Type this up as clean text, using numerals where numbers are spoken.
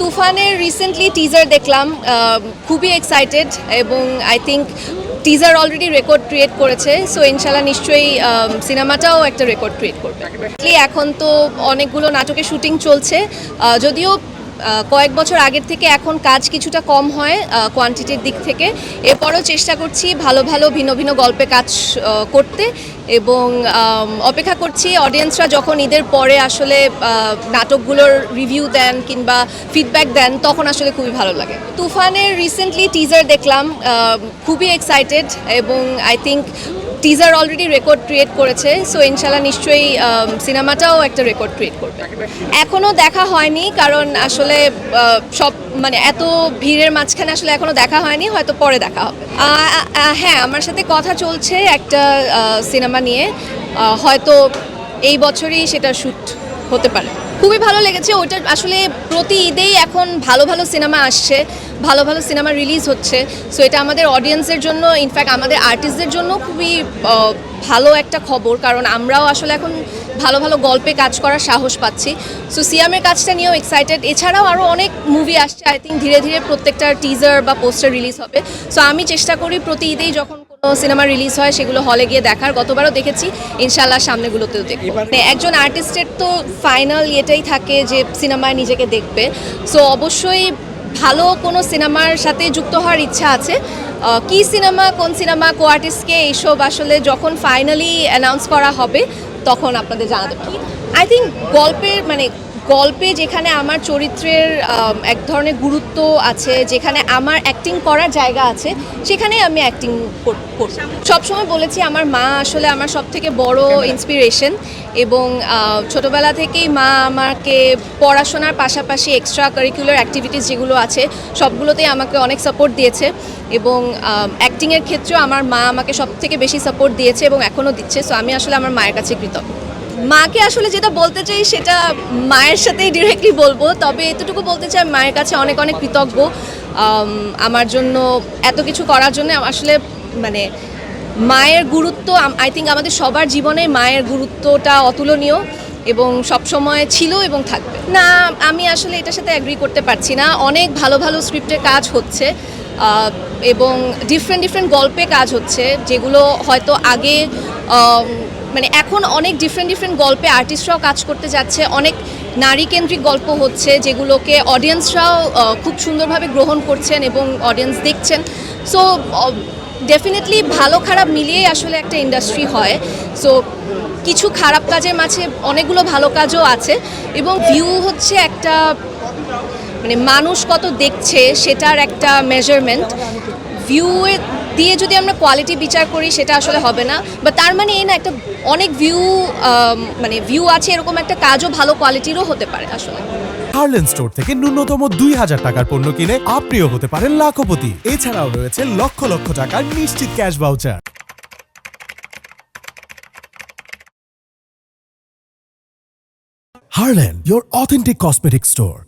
তুফানের recently teaser দেখলাম, খুবই এক্সাইটেড এবং I think teaser already record create করেছে। সো ইনশাল্লাহ নিশ্চয়ই সিনেমাটাও একটা রেকর্ড ক্রিয়েট করবে। এখন তো অনেকগুলো নাটকের শুটিং চলছে, যদিও কয়েক বছর আগের থেকে এখন কাজ কিছুটা কম হয় কোয়ান্টিটির দিক থেকে। এরপরও চেষ্টা করছি ভালো ভালো ভিন্ন ভিন্ন গল্পে কাজ করতে এবং অপেক্ষা করছি অডিয়েন্সরা যখন ঈদের পরে আসলে নাটকগুলোর রিভিউ দেন কিংবা ফিডব্যাক দেন তখন আসলে খুবই ভালো লাগে। তুফানের রিসেন্টলি টিজার দেখলাম, খুবই এক্সাইটেড এবং I think teaser already record create করেছে। সো ইনশাল্লাহ নিশ্চয়ই সিনেমাটাও একটা রেকর্ড ক্রিয়েট করবে। এখনও দেখা হয়নি, কারণ আসলে সব এত ভিড়ের মাঝখানে আসলে এখনও দেখা হয়নি, হয়তো পরে দেখা হবে। হ্যাঁ, আমার সাথে কথা চলছে একটা সিনেমা নিয়ে, হয়তো এই বছরই সেটা শ্যুট হতে পারে। খুবই ভালো লেগেছে। ওইটা আসলে প্রতি ঈদেই এখন ভালো ভালো সিনেমা আসছে, ভালো ভালো সিনেমা রিলিজ হচ্ছে। সো এটা আমাদের অডিয়েন্সের জন্য, ইনফ্যাক্ট আমাদের আর্টিস্টদের জন্য খুবই ভালো একটা খবর, কারণ আমরাও আসলে এখন ভালো ভালো গল্পে কাজ করার সাহস পাচ্ছি। সো সিয়ামের কাজটা নিয়েও এক্সাইটেড। এছাড়াও আরও অনেক মুভি আসছে, আই থিঙ্ক ধীরে ধীরে প্রত্যেকটার টিজার বা পোস্টার রিলিজ হবে। সো আমি চেষ্টা করি প্রতি ঈদেই যখন কোনো সিনেমা রিলিজ হয় সেগুলো হলে গিয়ে দেখার। গতবারও দেখেছি, ইনশাআল্লাহ সামনেগুলোতেও দেখব। একজন আর্টিস্টের তো ফাইনাল এটাই থাকে যে সিনেমায় নিজেকে দেখবে। সো অবশ্যই ভালো কোনো সিনেমার সাথে যুক্ত হওয়ার ইচ্ছা আছে। কি সিনেমা, কোন সিনেমা, কো আর্টিস্টকে, এইসব আসলে যখন ফাইনালি অ্যানাউন্স করা হবে তখন আপনাদের জানাতে পারব। আই থিঙ্ক গল্পে যেখানে আমার চরিত্রের এক ধরনের গুরুত্ব আছে, যেখানে আমার অ্যাক্টিং করার জায়গা আছে, সেখানেই আমি অ্যাক্টিং করব। সবসময় বলেছি আমার মা আসলে আমার সবথেকে বড় ইন্সপিরেশন এবং ছোটোবেলা থেকেই মা আমাকে পড়াশোনার পাশাপাশি এক্সট্রা কারিকুলার অ্যাক্টিভিটিস যেগুলো আছে সবগুলোতেই আমাকে অনেক সাপোর্ট দিয়েছে এবং অ্যাক্টিংয়ের ক্ষেত্রেও আমার মা আমাকে সবথেকে বেশি সাপোর্ট দিয়েছে এবং এখনও দিচ্ছে। সো আমি আসলে আমার মায়ের কাছে কৃতজ্ঞ। মাকে আসলে যেটা বলতে চাই সেটা মায়ের সাথেই ডিরেক্টলি বলবো, তবে এতটুকু বলতে চাই মায়ের কাছে অনেক অনেক কৃতজ্ঞ আমার জন্য এত কিছু করার জন্য। আসলে মায়ের গুরুত্ব আই থিঙ্ক আমাদের সবার জীবনে মায়ের গুরুত্বটা অতুলনীয় এবং সবসময় ছিল এবং থাকবে। না, আমি আসলে এটার সাথে অ্যাগ্রি করতে পারছি না। অনেক ভালো ভালো স্ক্রিপ্টের কাজ হচ্ছে এবং ডিফারেন্ট গল্পে কাজ হচ্ছে, যেগুলো হয়তো আগে এখন অনেক ডিফারেন্ট গল্পে আর্টিস্টরাও কাজ করতে যাচ্ছে। অনেক নারীকেন্দ্রিক গল্প হচ্ছে যেগুলোকে অডিয়েন্সরাও খুব সুন্দরভাবে গ্রহণ করছেন এবং অডিয়েন্স দেখছেন। সো ডেফিনেটলি ভালো খারাপ মিলিয়েই আসলে একটা ইন্ডাস্ট্রি হয়। সো কিছু খারাপ কাজের মাঝে অনেকগুলো ভালো কাজও আছে এবং ভিউ হচ্ছে একটা মানুষ কত দেখছে সেটার একটা মেজারমেন্ট। ভিউ দিয়ে যদি আমরা কোয়ালিটি বিচার করি সেটা আসলে হবে না, বা তার এই না একটা অনেক ভিউ আছে এরকম একটা কাজও ভালো কোয়ালিটিরও হতে পারে আসলে। হার্লেন স্টোর থেকে ন্যূনতম 2000 টাকার পণ্য কিনে আপনিও হতে পারেন লাখপতি। এছাড়াও রয়েছে লক্ষ লক্ষ টাকার নিশ্চিত cash voucher. Harlan, your authentic cosmetic store.